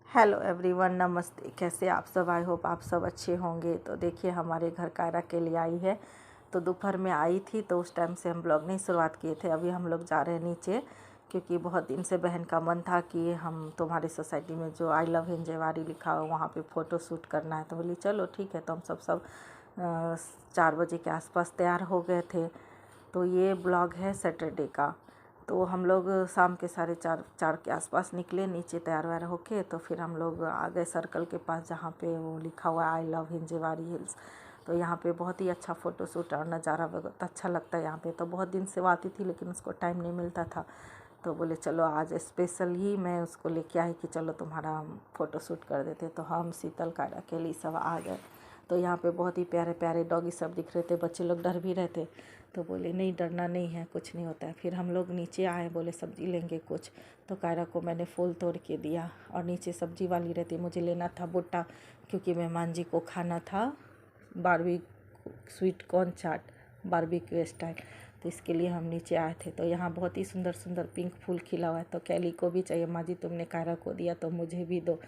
Hello everyone, नमस्ते। कैसे आप सब? आई होप आप सब अच्छे होंगे। तो देखिए, हमारे घर कायरा के लिए आई है। तो दोपहर में आई थी, तो उस टाइम से हम ब्लॉग नहीं शुरुआत किए थे। अभी हम लोग जा रहे हैं नीचे, क्योंकि बहुत दिन से बहन का मन था कि हम तुम्हारी सोसाइटी में जो आई लव हिंजेवारी लिखा हो वहाँ पे फ़ोटो शूट करना है। तो बोली चलो ठीक है। तो हम सब 4 बजे के आसपास तैयार हो गए थे। तो ये ब्लॉग है सैटरडे का। तो हम लोग शाम के 4:30 के आसपास निकले नीचे तैयार वैयार होके। तो फिर हम लोग आ गए सर्कल के पास, जहाँ पे वो लिखा हुआ है आई लव हिंजेवारी हिल्स। तो यहाँ पे बहुत ही अच्छा फ़ोटो शूट और नज़ारा बहुत अच्छा लगता है यहाँ पे। तो बहुत दिन से वो आती थी, लेकिन उसको टाइम नहीं मिलता था। तो बोले चलो आज स्पेशल ही मैं उसको लेके आई कि चलो तुम्हारा हम फ़ोटो शूट कर देते। तो हम शीतल कायरा अकेली सब आ गए। तो यहाँ पे बहुत ही प्यारे प्यारे डॉगी सब दिख रहे थे। बच्चे लोग डर भी रहे थे, तो बोले नहीं डरना नहीं है, कुछ नहीं होता है। फिर हम लोग नीचे आए, बोले सब्जी लेंगे कुछ। तो कायरा को मैंने फूल तोड़ के दिया, और नीचे सब्जी वाली रहती, मुझे लेना था भुट्टा, क्योंकि मेहमान जी को खाना था बारबी स्वीट कॉर्न चाट बारबेक्यू स्टाइल। तो इसके लिए हम नीचे आए थे। तो यहाँ बहुत ही सुंदर सुंदर पिंक फूल खिला हुआ है। तो कैली को भी चाहिए, माँ जी तुमने कायरा को दिया तो मुझे भी दो।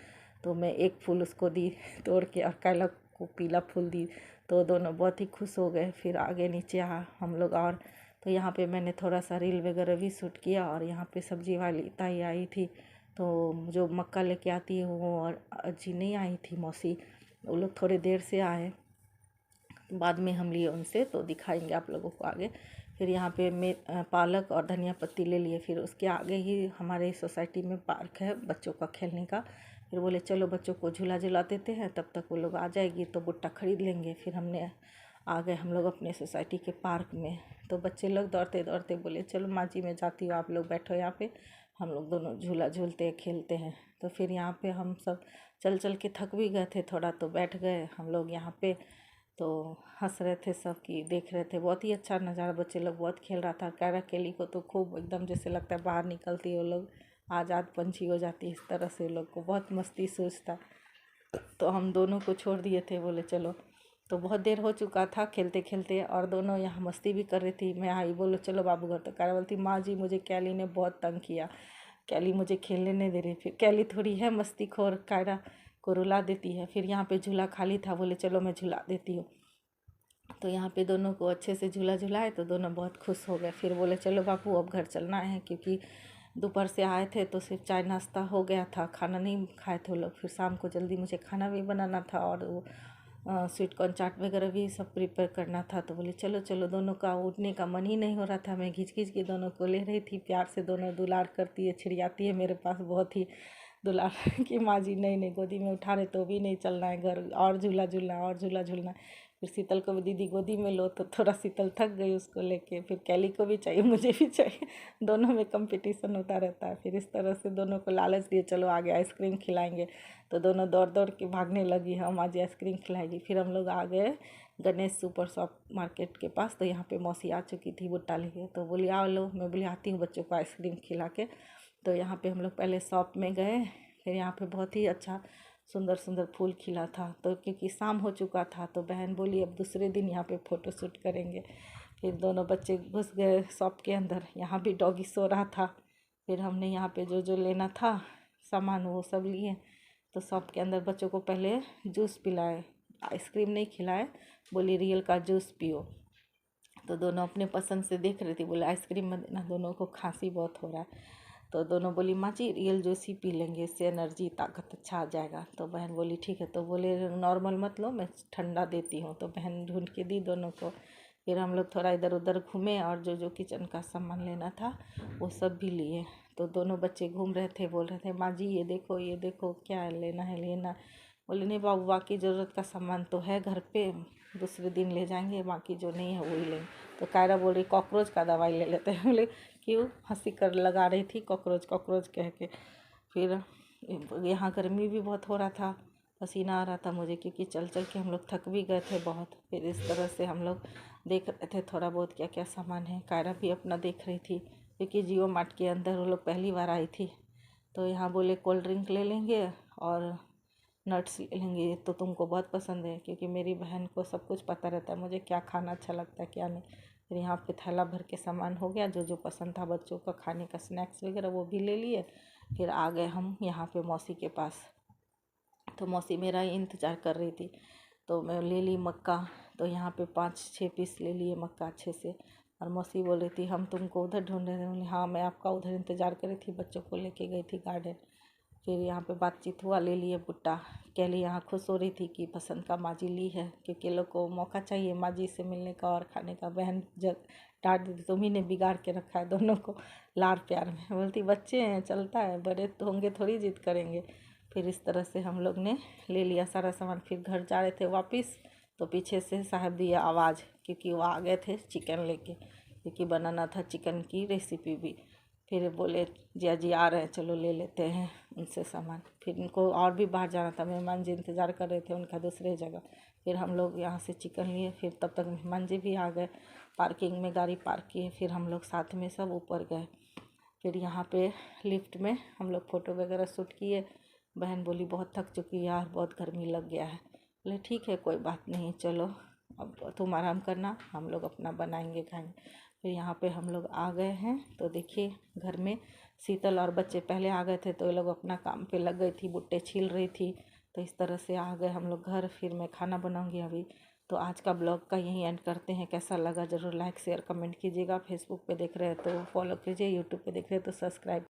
तो मैं एक फूल उसको दी तोड़ के, और कायला को पीला फूल दी। तो दोनों बहुत ही खुश हो गए। फिर आगे नीचे हम लोग, और तो यहाँ पे मैंने थोड़ा सा रील वगैरह भी शूट किया। और यहाँ पे सब्जी वाली ताई आई थी, तो जो मक्का लेके आती है वो, और अजी नहीं आई थी, मौसी, वो लोग थोड़ी देर से आए, बाद में हम लिए उनसे, तो दिखाएंगे आप लोगों को आगे। फिर यहाँ पे मैं पालक और धनिया पत्ती ले लिए। फिर उसके आगे ही हमारे सोसाइटी में पार्क है बच्चों का खेलने का। फिर बोले चलो बच्चों को झूला झुला देते हैं, तब तक वो लोग आ जाएगी तो भुट्टा खरीद लेंगे। फिर हमने आ गए हम लोग अपने सोसाइटी के पार्क में। तो बच्चे लोग दौड़ते दौड़ते बोले चलो माँ जी मैं जाती हूँ, आप लोग बैठो यहाँ पे, हम लोग दोनों झूला झूलते खेलते हैं। तो फिर यहाँ पे हम सब चल चल के थक भी गए थे थोड़ा, तो बैठ गए हम लोग यहाँ पे। तो हंस रहे थे सब, कि देख रहे थे बहुत ही अच्छा नज़ारा। बच्चे लोग बहुत खेल रहा था। कायरा केली को तो खूब एकदम जैसे लगता है बाहर निकलती है वो लोग आज़ाद पंछी हो जाती है, इस तरह से लोग को बहुत मस्ती सूझता। तो हम दोनों को छोड़ दिए थे, बोले चलो। तो बहुत देर हो चुका था खेलते खेलते, और दोनों यहाँ मस्ती भी कर रही थी। मैं आई, बोलो चलो बाबू घर। तो कायरा बोलती माँ जी मुझे कैली ने बहुत तंग किया, कैली मुझे खेलने नहीं दे रही। फिर कैली थोड़ी है मस्तीखोर, कायरा को रुला देती है। फिर यहाँ पे झूला खाली था, बोले चलो मैं झूला देती हूँ। तो यहाँ पे दोनों को अच्छे से झूला झुलाए, तो दोनों बहुत खुश हो गए। फिर बोले चलो बापू अब घर चलना है, क्योंकि दोपहर से आए थे तो सिर्फ चाय नाश्ता हो गया था, खाना नहीं खाए थे वो लोग। फिर शाम को जल्दी मुझे खाना भी बनाना था, और वो स्वीट कॉर्न चाट वगैरह भी सब प्रिपेयर करना था। तो बोले चलो चलो। दोनों का उठने का मन ही नहीं हो रहा था। मैं घिंच घिंच के दोनों को ले रही थी, प्यार से दोनों दुलार करती है, छिड़ियाती है मेरे पास बहुत ही दुलार कि माँ जी नहीं नहीं गोदी में उठा रहे तो भी नहीं चलना है घर, और झूला झूलना है, और झूला झूलना है। फिर शीतल को भी दीदी गोदी में लो, तो थोड़ा शीतल थक गई उसको लेके। फिर कैली को भी चाहिए, मुझे भी चाहिए, दोनों में कंपटीशन होता रहता है। फिर इस तरह से दोनों को लालच दिए चलो आगे आइसक्रीम खिलाएंगे। तो दोनों दौड़ दौड़ के भागने लगी, हम आज आइसक्रीम खिलाएगी। फिर हम लोग आ गए गणेश सुपर शॉप मार्केट के पास। तो यहाँ पे मौसी आ चुकी थी भुट्टा लेके, तो बोली आओ लो, मैं बोली आती हूँ बच्चों को आइसक्रीम खिला के। तो यहाँ पे हम लोग पहले शॉप में गए। फिर यहाँ पे बहुत ही अच्छा सुंदर सुंदर फूल खिला था। तो क्योंकि शाम हो चुका था, तो बहन बोली अब दूसरे दिन यहाँ पे फ़ोटो शूट करेंगे। फिर दोनों बच्चे घुस गए शॉप के अंदर। यहाँ भी डॉगी सो रहा था। फिर हमने यहाँ पे जो जो लेना था सामान वो सब लिए। तो शॉप के अंदर बच्चों को पहले जूस पिलाए, आइसक्रीम नहीं खिलाए, बोली रियल का जूस पियो। तो दोनों अपने पसंद से देख रही थी, बोले आइसक्रीम मत देना, दोनों को खांसी बहुत हो रहा है। तो दोनों बोली माँ जी रियल जूस ही पी लेंगे, इससे एनर्जी ताकत अच्छा आ जाएगा। तो बहन बोली ठीक है। तो बोले नॉर्मल मत लो, मैं ठंडा देती हूँ। तो बहन ढूंढ के दी दोनों को। फिर हम लोग थोड़ा इधर उधर घूमे, और जो जो किचन का सामान लेना था वो सब भी लिए। तो दोनों बच्चे घूम रहे थे, बोल रहे थे माँ जी ये देखो क्या लेना है लेना। बोले नहीं बाबू, बाकी ज़रूरत का सामान तो है घर पे, दूसरे दिन ले जाएंगे, बाकी जो नहीं है वही लेंगे। तो कायरा बोल रही कॉकरोच का दवाई ले लेते हैं। बोले क्यों? हंसी कर लगा रही थी कॉकरोच कॉकरोच कह के। फिर यहाँ गर्मी भी बहुत हो रहा था, पसीना आ रहा था मुझे, क्योंकि चल चल के हम लोग थक भी गए थे बहुत। फिर इस तरह से हम लोग देख रहे थे थोड़ा बहुत क्या क्या सामान है। कायरा भी अपना देख रही थी, क्योंकि जियो मार्ट के अंदर वो लोग पहली बार आई थी। तो यहाँ बोले कोल्ड ड्रिंक ले लेंगे और नट्स ले लेंगे, तो तुमको बहुत पसंद है, क्योंकि मेरी बहन को सब कुछ पता रहता है मुझे क्या खाना अच्छा लगता है क्या नहीं। फिर यहाँ पे थैला भर के सामान हो गया, जो जो पसंद था बच्चों का खाने का स्नैक्स वगैरह वो भी ले लिए। फिर आ गए हम यहाँ पे मौसी के पास। तो मौसी मेरा ही इंतज़ार कर रही थी। तो मैं ले ली मक्का, तो यहाँ पे 5-6 पीस ले लिए मक्का अच्छे से। और मौसी बोल रही थी हम तुमको उधर ढूंढ रहे थे। बोली हाँ मैं आपका उधर इंतज़ार कर रही थी, बच्चों को लेके गई थी गार्डन। फिर यहाँ पे बातचीत हुआ, ले लिए भुट्टा। केली यहाँ खुश हो रही थी कि पसंद का माजी ली है, क्योंकि लोग को मौका चाहिए माजी से मिलने का और खाने का। बहन जब डांट देती तुम्ही ने बिगाड़ के रखा है दोनों को लाड़ प्यार में। बोलती बच्चे हैं चलता है, बड़े तो होंगे थोड़ी जिद करेंगे। फिर इस तरह से हम लोग ने ले लिया सारा सामान। फिर घर जा रहे थे वापस, तो पीछे से साहब दिया आवाज़, क्योंकि वो आ गए थे चिकन लेके, क्योंकि बनाना था चिकन की रेसिपी भी। फिर बोले जिया जी आ रहे हैं, चलो ले लेते हैं उनसे सामान। फिर उनको और भी बाहर जाना था, मेहमान जी इंतज़ार कर रहे थे उनका दूसरे जगह। फिर हम लोग यहाँ से चिकन लिए। फिर तब तक मेहमान जी भी आ गए, पार्किंग में गाड़ी पार्क किए। फिर हम लोग साथ में सब ऊपर गए। फिर यहाँ पे लिफ्ट में हम लोग फ़ोटो वगैरह शूट किए। बहन बोली बहुत थक चुकी यार, बहुत गर्मी लग गया है। बोले ठीक है कोई बात नहीं, चलो अब तुम आराम करना, हम लोग अपना बनाएंगे खाएंगे। फिर यहाँ पे हम लोग आ गए हैं। तो देखिए घर में शीतल और बच्चे पहले आ गए थे, तो ये लोग अपना काम पे लग गई थी, भुट्टे छील रही थी। तो इस तरह से आ गए हम लोग घर। फिर मैं खाना बनाऊंगी अभी। तो आज का ब्लॉग का यहीं एंड करते हैं। कैसा लगा ज़रूर लाइक शेयर कमेंट कीजिएगा। फेसबुक पे देख रहे हैं तो फॉलो कीजिए, यूट्यूब पे देख रहे हैं तो सब्सक्राइब